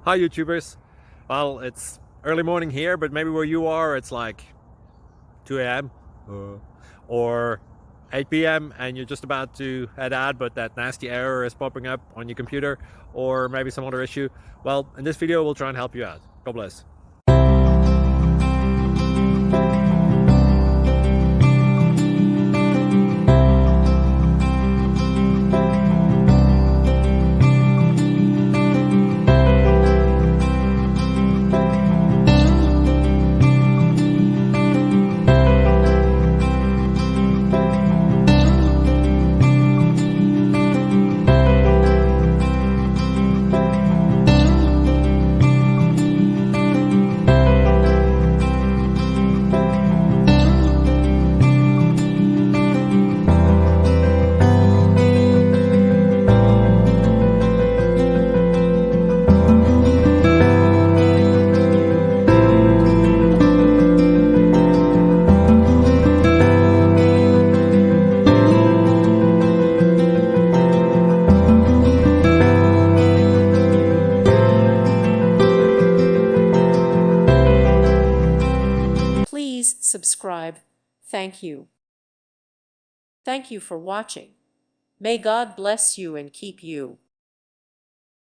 Hi YouTubers. Well, it's early morning here, but maybe where you are it's like 2 a.m. or 8 p.m. and you're just about to head out, but that nasty error is popping up on your computer, or maybe some other issue. Well, in this video we'll try and help you out. God bless. Please subscribe. Thank you. Thank you for watching. May God bless you and keep you.